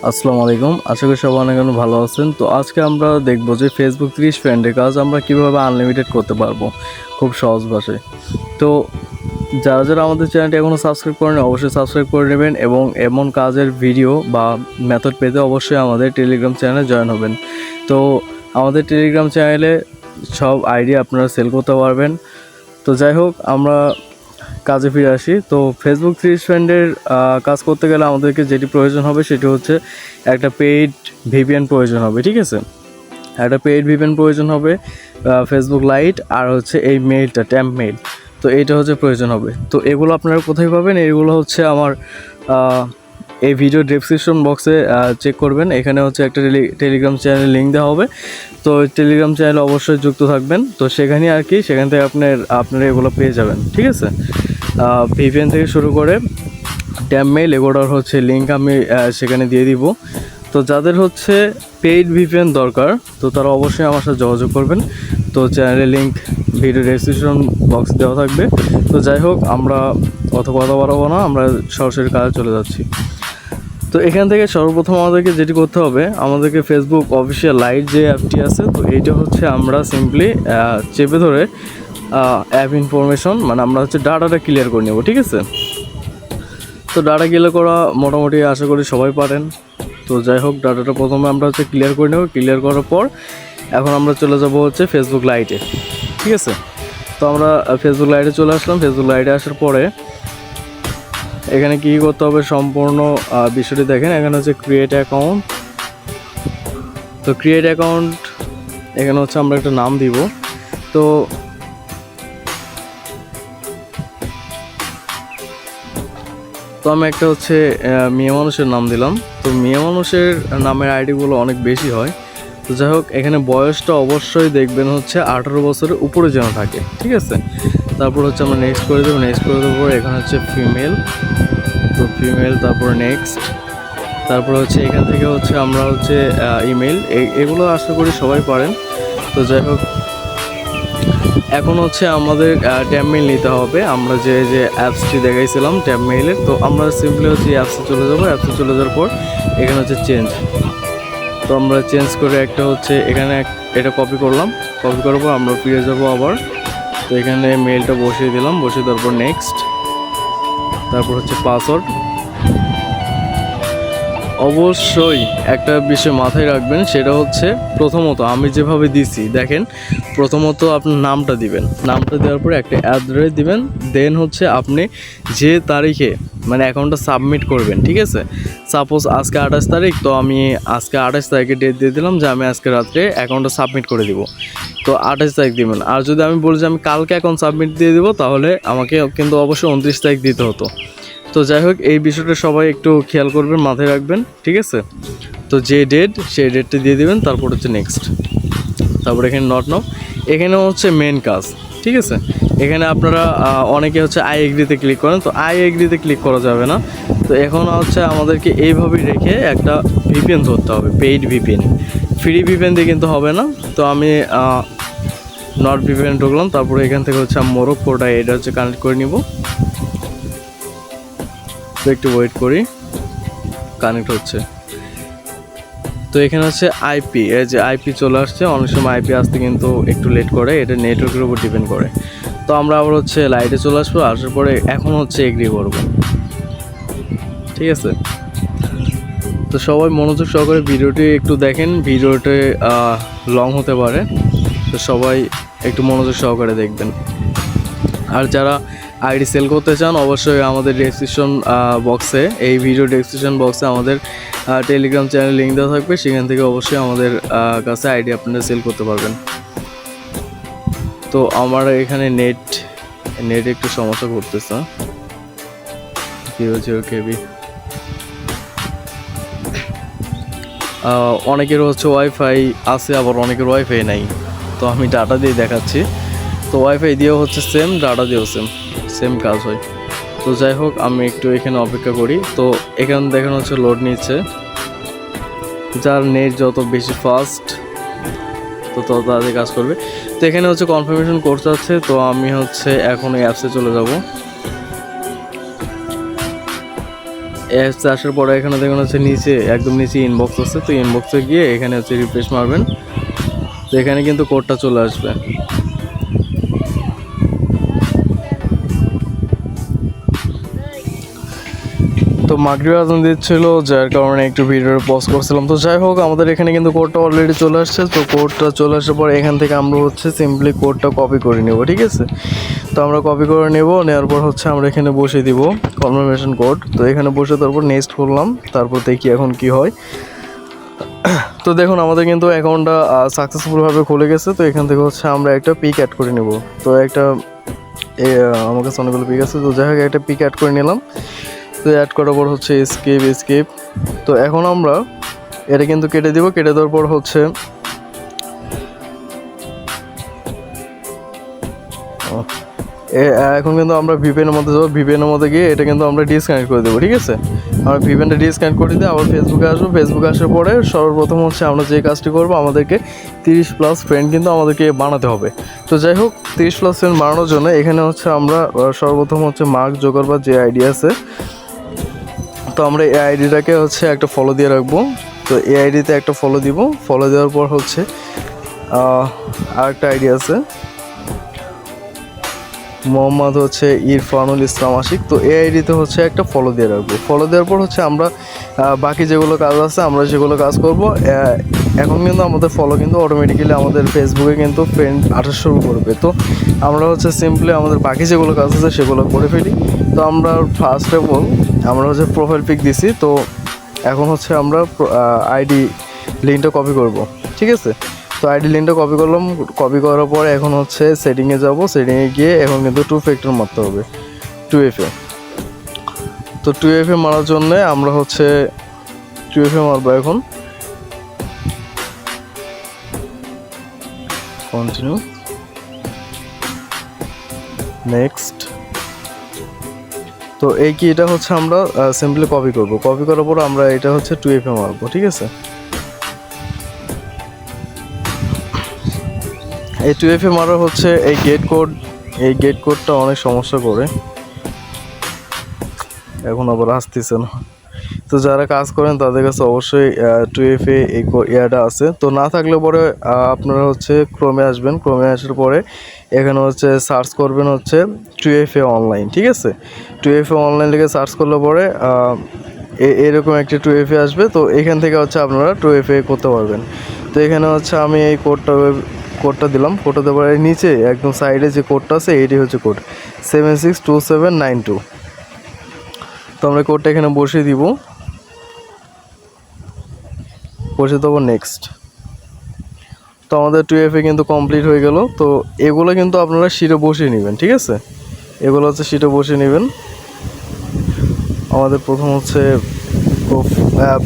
আসসালামু আলাইকুম, আশা করি সবাই অনেক অনেক ভালো আছেন। তো আজকে আমরা দেখব যে ফেসবুক 30 ফ্রেন্ডের কাজ আমরা কিভাবে আনলিমিটেড করতে পারবো খুব সহজ ভাষায়। তো যারা যারা আমাদের চ্যানেলটি এখনও সাবস্ক্রাইব করেন অবশ্যই সাবস্ক্রাইব করে নেবেন এবং এমন কাজের ভিডিও বা মেথড পেতে অবশ্যই আমাদের টেলিগ্রাম চ্যানেলে জয়েন হবেন। তো আমাদের টেলিগ্রাম চ্যানেলে সব আইডিয়া আপনারা সেল করতে পারবেন। তো যাই হোক, আমরা কাজে ফিরে আসি। তো ফেসবুক 30 ফ্রেন্ডের কাজ করতে গেলে আমাদেরকে যেটি প্রয়োজন হবে সেটি হচ্ছে একটা পেইড ভিপিএন প্রয়োজন হবে, ঠিক আছে। একটা পেইড ভিপিএন প্রয়োজন হবে, ফেসবুক লাইট, আর হচ্ছে এই মেইলটা ট্যাম্প মেইল। তো এইটা হচ্ছে প্রয়োজন হবে। তো এগুলো আপনারা কোথায় পাবেন? এগুলো হচ্ছে আমার এই ভিডিও ডেসক্রিপশন বক্সে চেক করবেন। এখানে হচ্ছে একটা টেলিগ্রাম চ্যানেল লিঙ্ক দেওয়া হবে। তো টেলিগ্রাম চ্যানেলে অবশ্যই যুক্ত থাকবেন। তো সেখানে আর কি, সেখান থেকে আপনারা এগুলো পেয়ে যাবেন, ঠিক আছে। ভিপিএন থেকে শুরু করে ট্যাম্প মেইল এগুলোর হচ্ছে লিঙ্ক আমি সেখানে দিয়ে দিব। তো যাদের হচ্ছে পেইড ভিপিএন দরকার তো তারা অবশ্যই আমার সাথে যোগাযোগ করবেন। তো চ্যানেলের লিঙ্ক ভিডিও ডেসক্রিপশন বক্স দেওয়া থাকবে। তো যাই হোক, আমরা অত কথা বাড়াবো না, আমরা সরাসরি কাজে চলে যাচ্ছি। তো এখান থেকে সর্বপ্রথম আমাদেরকে যেটি করতে হবে, আমাদেরকে ফেসবুক অফিসিয়াল লাইট যে অ্যাপটি আছে, তো এইটা হচ্ছে আমরা সিম্পলি চেপে ধরে অ্যাপ ইনফরমেশন, মানে আমরা হচ্ছে ডাটাটা ক্লিয়ার করে নেব, ঠিক আছে। তো ডাটা ক্লিয়ার করা মোটামুটি আশা করি সবাই পারেন। তো যাই হোক, ডাটাটা প্রথমে আমরা হচ্ছে ক্লিয়ার করে নেব। ক্লিয়ার করার পর এখন আমরা চলে যাব হচ্ছে ফেসবুক লাইটে, ঠিক আছে। তো আমরা ফেসবুক লাইটে চলে আসলাম। ফেসবুক লাইটে আসার পরে এখানে কী করতে হবে সম্পূর্ণ বিষয়টি দেখেন। এখানে হচ্ছে ক্রিয়েট অ্যাকাউন্ট। তো ক্রিয়েট অ্যাকাউন্ট এখানে হচ্ছে আমরা একটা নাম দিব। তো আমি একটা হচ্ছে মেয়ে মানুষের নাম দিলাম। তো মেয়ে মানুষের নামের আইডিগুলো অনেক বেশি হয়। তো যাই হোক, এখানে বয়সটা অবশ্যই দেখবেন হচ্ছে 18 বছরের উপরে যেন থাকে, ঠিক আছে। তারপর হচ্ছে আমরা নেক্সট করে দেবো। নেক্সট করে দেবো এখানে হচ্ছে ফিমেল। তো ফিমেল, তারপর নেক্সট, তারপর হচ্ছে এখান থেকে হচ্ছে আমরা হচ্ছে ইমেল, এগুলো আশা করি সবাই পারেন। তো যাই হোক, এখন হচ্ছে আমাদের ট্যাম্প মেইল নিতে হবে। আমরা যে অ্যাপসটি দেখাইছিলাম ট্যাম্প মেইলের, তো আমরা সিম্পলি হচ্ছে অ্যাপসে চলে যাবো। অ্যাপসে চলে যাওয়ার পর এখানে হচ্ছে চেঞ্জ। তো আমরা চেঞ্জ করে একটা হচ্ছে এখানে এটা কপি করলাম। কপি করার পর আমরা ফিরে যাবো আবার। তো এখানে মেইলটা বসিয়ে দিলাম। বসিয়ে দেওয়ার পর নেক্সট, তারপর হচ্ছে পাসওয়ার্ড। অবশ্যই একটা বিষয় মাথায় রাখবেন, সেটা হচ্ছে প্রথমত আমি যেভাবে দিছি দেখেন, প্রথমত আপনার নামটা দিবেন। নামটা দেওয়ার পরে একটা অ্যাড্রেস দিবেন। দেন হচ্ছে আপনি যে তারিখে মানে অ্যাকাউন্টটা সাবমিট করবেন, ঠিক আছে। সাপোজ আজকে 28 তারিখ, তো আমি আজকে 28 তারিখে ডেট দিয়ে দিলাম যে আমি আজকে রাত্রে অ্যাকাউন্টটা সাবমিট করে দিব। তো 28 তারিখ দিবেন। আর যদি আমি বলি যে আমি কালকে অ্যাকাউন্ট সাবমিট দিয়ে দেবো, তাহলে আমাকে কিন্তু অবশ্যই 29 তারিখ দিতে হতো। তো যাই হোক, এই বিষয়টা সবাই একটু খেয়াল করবেন, মাথায় রাখবেন, ঠিক আছে। তো যে ডেট সেই ডেটটা দিয়ে দেবেন। তারপর হচ্ছে নেক্সট, তারপর এখানে নট নাও। এখানে হচ্ছে মেন কাজ, ঠিক আছে। এখানে আপনারা অনেকে হচ্ছে আই এগ্রিতে ক্লিক করেন, তো আই এগ্রিতে ক্লিক করা যাবে না। তো এখন হচ্ছে আমাদেরকে এইভাবেই রেখে একটা ভিপিএন ধরতে হবে, পেইড ভিপিএন। ফ্রি ভিপিএন দিয়ে কিন্তু হবে না। তো আমি নট ভিপিএন ঢুকলাম। তারপরে এখান থেকে হচ্ছে আমি মোরক্কোটা এটা হচ্ছে কানেক্ট করে নিব। তো একটু ওয়েট করি, কানেক্ট হচ্ছে। তো এখানে হচ্ছে আইপি, এই যে আইপি চলে আসছে। অনেক সময় আইপি আসতে কিন্তু একটু লেট করে, এটা নেটওয়ার্কের উপর ডিপেন্ড করে। তো আমরা আবার হচ্ছে লাইটে চলে আসবো। আসার পরে এখন হচ্ছে এগ্রি করব, ঠিক আছে। তো সবাই মনোযোগ সহকারে ভিডিওটি একটু দেখেন। ভিডিওটি লং হতে পারে, তো সবাই একটু মনোযোগ সহকারে দেখবেন। আর যারা আইডি সেল করতে চান অবশ্যই আমাদের ডেসক্রিপশন বক্সে, এই ভিডিও ডেসক্রিপশন বক্সে আমাদের টেলিগ্রাম চ্যানেল লিঙ্ক দেওয়া থাকবে। সেখান থেকে অবশ্যই আমাদের কাছে আইডি আপনারা সেল করতে পারবেন। তো আমার এখানে নেট একটু সমস্যা করতেছে। 00 KB। অনেকের হচ্ছে ওয়াইফাই আছে, আবার অনেকের ওয়াইফাই নাই। তো আমি ডাটা দিয়ে দেখাচ্ছি। তো ওয়াইফাই দিয়েও হচ্ছে সেম, ডাটা দিয়েও সেম কাজ হয়। তো যাই হোক, আমি একটু এখানে অপেক্ষা করি। তো এখানে দেখেন হচ্ছে লোড নিচ্ছে। যার নেট যত বেশি ফাস্ট তো তত তাড়াতাড়ি কাজ করবে। তো এখানে হচ্ছে কনফার্মেশন করতে আছে। তো আমি হচ্ছে এখন এই অ্যাপসে চলে যাব। অ্যাপসে আসার পরে এখানে দেখুন হচ্ছে নিচে একদম নিচে ইনবক্স আছে, তো ইনবক্সে গিয়ে এখানে হচ্ছে রিফ্রেশ মারবেন, তো এখানে কিন্তু কোডটা চলে আসবে। তো মাগরিব আজান দিচ্ছিল, যার কারণে একটু ভিডিওটা পজ করছিলাম। তো যাই হোক, আমাদের এখানে কিন্তু কোডটা অলরেডি চলে আসছে। তো কোডটা চলে আসার পর এখান থেকে আমরা হচ্ছে সিম্পলি কোডটা কপি করে নেব, ঠিক আছে। তো আমরা কপি করে নেওয়ার পর হচ্ছে আমরা এখানে বসে দিব কনফার্মেশন কোড। তো এখানে বসে তারপর নেক্সট করলাম, তারপর দেখি এখন কি হয়। তো দেখুন আমাদের কিন্তু অ্যাকাউন্টটা সাকসেসফুলভাবে খুলে গেছে। তো এখান থেকে হচ্ছে আমরা একটা পিক অ্যাড করে নেব। তো আমার কাছে অনেকগুলো পিক আছে, তো যাই হোক একটা পিক অ্যাড করে নিলাম। তো অ্যাড করার পর হচ্ছে স্কিপ। তো এখন আমরা এটা কিন্তু কেটে দিব। কেটে দেওয়ার পর হচ্ছে এখন কিন্তু আমরা ভিপিএনের মধ্যে যাবো। ভিপিএনের মধ্যে গিয়ে এটা কিন্তু আমরা ডিসকানেক্ট করে দেবো, ঠিক আছে। আমরা ভিপিএনটা ডিসকানেক্ট করে দিয়ে আবার ফেসবুকে আসবো। ফেসবুকে আসার পরে সর্বপ্রথম হচ্ছে আমরা যে কাজটি করবো, আমাদেরকে 30+ ফ্রেন্ড কিন্তু আমাদেরকে বানাতে হবে। তো যাই হোক, 30+ ফ্রেন্ড বানানোর জন্য এখানে হচ্ছে আমরা সর্বপ্রথম হচ্ছে মার্ক জোকারবার্গ যে আইডি আছে, তো আমরা এই আইডিটাকে হচ্ছে একটা ফলো দিয়ে রাখবো। তো এই আইডিতে একটা ফলো দিব। ফলো দেওয়ার পর হচ্ছে আরেকটা আইডি আছে মোহাম্মদ হচ্ছে ইরফানুল ইসলাম আশিক, তো এই আইডিতে হচ্ছে একটা ফলো দিয়ে রাখবো। ফলো দেওয়ার পর হচ্ছে আমরা বাকি যেগুলো কাজ আছে আমরা সেগুলো কাজ করব। এখন কিন্তু আমাদের ফলো কিন্তু অটোমেটিক্যালি আমাদের ফেসবুকে কিন্তু ফ্রেন্ড আসা শুরু করবে। তো আমরা হচ্ছে সিম্পলি আমাদের বাকি যেগুলো কাজ আছে সেগুলো করে ফেলি। তো আমরা ফার্স্ট অফ অল আমরা হচ্ছে প্রোফাইল পিক দিছি। তো এখন হচ্ছে আমরা আইডি লিঙ্কটা কপি করব, ঠিক আছে। তো আইডি লিঙ্কটা কপি করলাম। কপি করার পরে এখন হচ্ছে সেটিংয়ে যাব। সেটিংয়ে গিয়ে এখন কিন্তু 2 ফ্যাক্টর মারতে হবে, 2FA। তো 2FA মারার জন্য আমরা হচ্ছে 2FA মারবো। এখন কন্টিনিউ, নেক্সট। তো এই কি এটা হচ্ছে আমরা সিম্পলি কপি করব। কপি করার পর আমরা এটা হচ্ছে 2FA মারবো, ঠিক আছে। এই 2FA মারা হচ্ছে এই গেট কোডটা অনেক সমস্যা করে, এখন আবার আসতেছে না। তো যারা কাজ করেন তাদের কাছে অবশ্যই 2FA এই ইয়াটা আছে। তো না থাকলে পরে আপনারা হচ্ছে ক্রোমে আসবেন। ক্রোমে আসার পরে এখানে হচ্ছে সার্চ করবেন হচ্ছে 2FA অনলাইন, ঠিক আছে। 2FA অনলাইন লিখে সার্চ করলে পরে এরকম একটা 2FA আসবে। তো এখান থেকে হচ্ছে আপনারা 2FA করতে পারবেন। তো এখানে হচ্ছে আমি এই কোডটা দিলাম। কোডটা দেওয়ার নিচে একদম সাইডে যে কোডটা আছে এইটি হচ্ছে কোড 762792। তো আমরা কোডটা এখানে বসিয়ে দিব, বসে দেবো নেক্সট। তো আমাদের 2FA কিন্তু কমপ্লিট হয়ে গেল। তো এগুলো কিন্তু আপনারা শিটে বসিয়ে নেবেন, ঠিক আছে। এগুলো হচ্ছে শিটে বসিয়ে নেবেন। আমাদের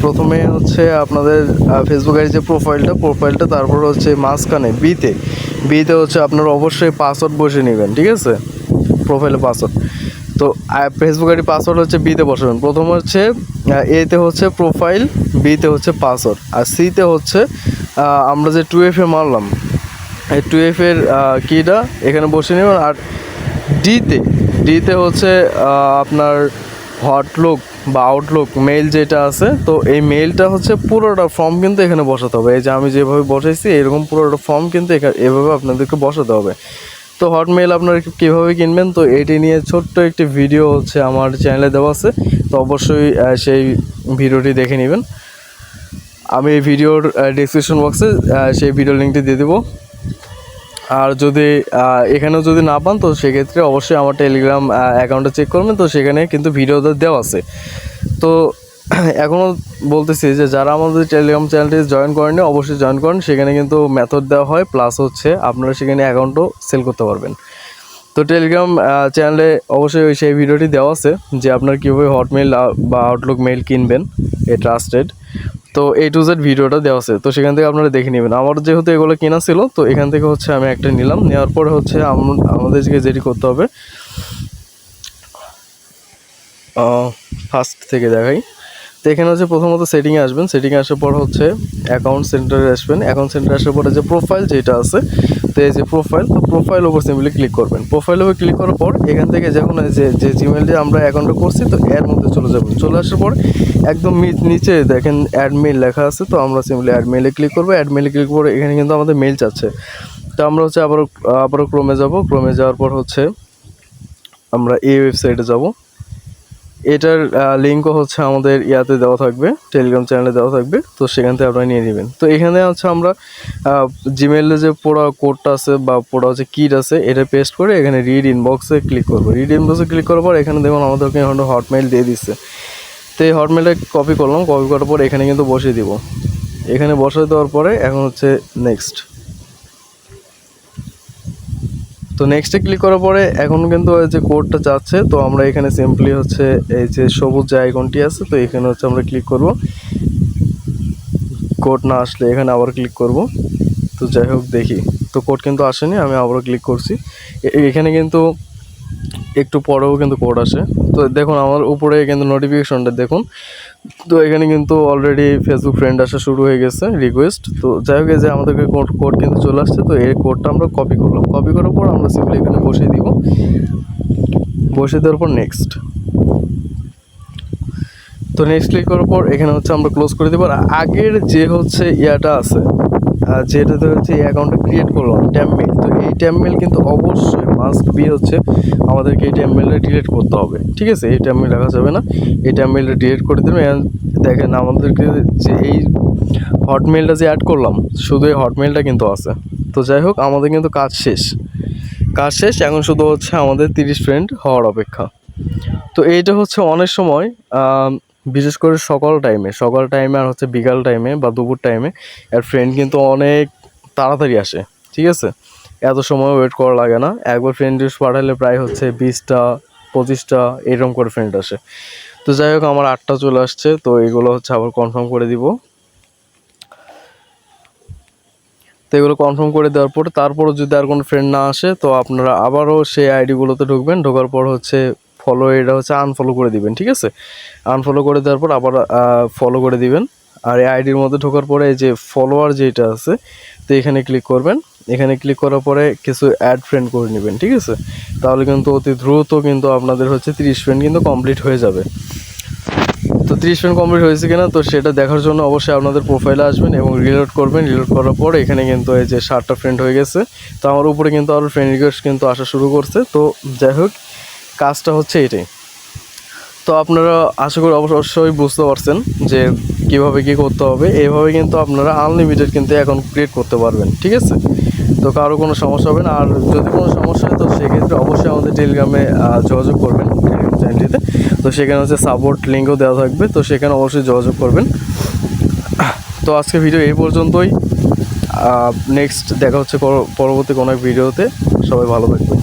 প্রথমে হচ্ছে আপনাদের ফেসবুক আইডি যে প্রোফাইলটা, তারপর হচ্ছে মাঝখানে বিতে হচ্ছে আপনারা অবশ্যই পাসওয়ার্ড বসিয়ে নেবেন, ঠিক আছে। প্রোফাইলে পাসওয়ার্ড, তো ফেসবুক আইডি পাসওয়ার্ড হচ্ছে বিতে বসাবেন। প্রথম হচ্ছে এতে হচ্ছে প্রোফাইল, বিতে হচ্ছে পাসওয়ার্ড, আর সিতে হচ্ছে আমরা যে 2FA মারলাম এই 2FA কিটা এখানে বসে নেবেন। আর ডিতে হচ্ছে আপনার হটলুক বা আউটলুক মেইল যেটা আছে, তো এই মেইলটা হচ্ছে পুরোটা ফর্ম কিন্তু এখানে বসাতে হবে। এই যে আমি যেভাবে বসাইছি এরকম পুরোটা ফর্ম কিন্তু এভাবে আপনাদেরকে বসাতে হবে। তো হটমেইল আপনারা কীভাবে কিনবেন, তো এটি নিয়ে ছোট্ট একটি ভিডিও হচ্ছে আমার চ্যানেলে দেওয়া আছে। তো অবশ্যই সেই ভিডিওটি দেখে নেবেন। আমি এই ভিডিওর ডেসক্রিপশন বক্সে সেই ভিডিও লিঙ্কটি দিয়ে দেবো। আর যদি এখানেও যদি না পান, তো সেক্ষেত্রে অবশ্যই আমার টেলিগ্রাম অ্যাকাউন্টে চেক করবেন। তো সেখানে কিন্তু ভিডিওটা দেওয়া আছে। তো এখনও বলতেছি যে যারা আমাদের টেলিগ্রাম চ্যানেলটি জয়েন করেনি অবশ্যই জয়েন করেন। সেখানে কিন্তু মেথড দেওয়া হয়, প্লাস হচ্ছে আপনারা সেখানে অ্যাকাউন্টও সেল করতে পারবেন। তো টেলিগ্রাম চ্যানেলে অবশ্যই সেই ভিডিওটি দেওয়া আছে যে আপনারা কীভাবে হটমেইল বা আউটলুক মেইল কিনবেন, এ ট্রাস্টেড। তো A to Z ভিডিওটা দেওয়া আছে, তো সেখান থেকে আপনারা দেখে নেবেন। আমার যেহেতু এগুলো কেনা ছিল, তো এখান থেকে হচ্ছে আমি একটা নিলাম। নেওয়ার পরে হচ্ছে আমাদেরকে যেটি করতে হবে, ফার্স্ট থেকে দেখাই। তো এখানে হচ্ছে প্রথমত সেটিংয়ে আসবেন। সেটিংয়ে আসার পর হচ্ছে অ্যাকাউন্ট সেন্টারে আসবেন। অ্যাকাউন্ট সেন্টারে আসার পরে যে প্রোফাইল যেটা আছে, তো এই যে প্রোফাইল, তো প্রোফাইল উপর সিম্পলি ক্লিক করবেন। প্রোফাইল উপর ক্লিক করার পর এখান থেকে যখন যে জিমেল দিয়ে আমরা অ্যাকাউন্টটা করছি তো এর মধ্যে চলে যাবেন। চলে আসার পর একদম নিচে দেখেন অ্যাড মেইল লেখা আছে, তো আমরা সিম্পলি অ্যাড মেইলে ক্লিক করবো। অ্যাড মেইলে ক্লিক করে এখানে কিন্তু আমাদের মেইল চাচ্ছে, তো আমরা হচ্ছে আবারও ক্রোমে যাব। ক্রোমে যাওয়ার পর হচ্ছে আমরা এই ওয়েবসাইটে যাব। এটার লিঙ্কও হচ্ছে আমাদের ইয়াতে দেওয়া থাকবে, টেলিগ্রাম চ্যানেলে দেওয়া থাকবে, তো সেখান থেকে আপনারা নিয়ে নেবেন। তো এখানে হচ্ছে আমরা জিমেইলে যে পুরো কোডটা আছে বা পুরো হচ্ছে কিট আছে এটা পেস্ট করে এখানে রিড ইনবক্সে ক্লিক করবো। রিড ইনবক্সে ক্লিক করার পর এখানে দেখুন আমাদেরকে এখন হটমেইল দিয়ে দিচ্ছে। তো এই হটমেইলটা কপি করলাম, কপি করার পর এখানে কিন্তু বসিয়ে দিব। এখানে বসিয়ে দেওয়ার পরে এখন হচ্ছে নেক্সট। তো নেক্সটে ক্লিক করার পরে এখন কিন্তু যে কোডটা যাচ্ছে, তো আমরা এখানে সিম্পলি হচ্ছে এই যে সবুজ যে আইকনটি আছে তো এখানে হচ্ছে আমরা ক্লিক করব। কোড না আসলে এখানে আবার ক্লিক করব। তো যাই হোক দেখি, তো কোড কিন্তু আসেনি, আমি আবারও ক্লিক করছি। এখানে কিন্তু একটু পরেও কিন্তু কোড আসে। তো দেখুন আমার উপরে কিন্তু নোটিফিকেশনটা দেখুন, তো এখানে কিন্তু অলরেডি ফেসবুক ফ্রেন্ড আসা শুরু হয়ে গেছে রিকোয়েস্ট। তো যাই হোক যে আমাদেরকে কোড কিন্তু চলে আসছে। তো এই কোডটা আমরা কপি করলাম, কপি করার পর আমরা সিম্পলি এখানে বসিয়ে দিব। বসিয়ে দেওয়ার পর নেক্সট। তো নেক্সট ক্লিক করার পর এখানে হচ্ছে আমরা ক্লোজ করে দেবো। আর আগের যে হচ্ছে ইয়াটা আছে যেটাতে হচ্ছে এই অ্যাকাউন্টটা ক্রিয়েট করলাম ট্যাম্পমেইল, তো এই ট্যাম্পমেইল কিন্তু অবশ্যই মাস্ট বি হচ্ছে আমাদেরকে এই ট্যাম্পমেইলটা ডিলিট করতে হবে, ঠিক আছে? এই ট্যাম্পমেইল রাখা যাবে না, এই ট্যাম্পমেইলটা ডিলিট করে দেবেন। দেখেন আমাদেরকে যে এই হটমেইলটা যে অ্যাড করলাম শুধু এই হটমেইলটা কিন্তু আছে। তো যাই হোক আমাদের কিন্তু কাজ শেষ, এখন শুধু হচ্ছে আমাদের 30 ফ্রেন্ড হওয়ার অপেক্ষা। তো এইটা হচ্ছে অনেক সময় বিশেষ করে সকাল টাইমে আর হচ্ছে বিকাল টাইমে বা দুপুর টাইমে এর ফ্রেন্ড কিন্তু অনেক তাড়াতাড়ি আসে, ঠিক আছে? এত সময় ওয়েট করা লাগে না। একবার ফ্রেন্ড লিস্ট পাঠালে প্রায় হচ্ছে 20টা 25টা এরকম করে ফ্রেন্ড আসে। তো যাই হোক আমার 8টা চলে আসছে, তো এগুলো হচ্ছে আবার কনফার্ম করে দিব। তো এগুলো কনফার্ম করে দেওয়ার পর তারপরও যদি আর কোনো ফ্রেন্ড না আসে তো আপনারা আবারও সেই আইডিগুলোতে ঢুকবেন। ঢোকার পর হচ্ছে ফলো, এটা হচ্ছে আনফলো করে দিবেন, ঠিক আছে? আনফলো করে দেওয়ার পর আবার ফলো করে দিবেন। আর এই আইডির মধ্যে ঢোকার পরে এই যে ফলোয়ার যেটা আছে তো এখানে ক্লিক করবেন। এখানে ক্লিক করার পরে কিছু অ্যাড ফ্রেন্ড করে নেবেন, ঠিক আছে? তাহলে কিন্তু অতি দ্রুত কিন্তু আপনাদের হচ্ছে 30 ফ্রেন্ড কিন্তু কমপ্লিট হয়ে যাবে। তো 30 ফ্রেন্ড কমপ্লিট হয়েছে কিনা তো সেটা দেখার জন্য অবশ্যই আপনাদের প্রোফাইলে আসবেন এবং রিলোড করবেন। রিলোড করার পর এখানে কিন্তু এই যে 7টা ফ্রেন্ড হয়ে গেছে। তো আমার উপরে কিন্তু আরও ফ্রেন্ড রিকোয়েস্ট কিন্তু আসা শুরু করছে। তো যাই হোক কাজটা হচ্ছে এটাই। তো আপনারা আশা করি অবশ্যই বুঝতে পারছেন যে কীভাবে কী করতে হবে। এইভাবে কিন্তু আপনারা আনলিমিটেড কিন্তু অ্যাকাউন্ট ক্রিয়েট করতে পারবেন, ঠিক আছে? তো কারো কোনো সমস্যা হবে না। আর যদি কোনো সমস্যা হয় তো সেক্ষেত্রে অবশ্যই আমাদের টেলিগ্রামে যোগাযোগ করবেন, টেলিগ্রাম চ্যানেলটিতে। তো সেখানে হচ্ছে সাপোর্ট লিঙ্কও দেওয়া থাকবে, তো সেখানে অবশ্যই যোগাযোগ করবেন। তো আজকে ভিডিও এই পর্যন্তই। নেক্সট দেখা হচ্ছে পরবর্তী কোনো এক ভিডিওতে। সবাই ভালো থাকবেন।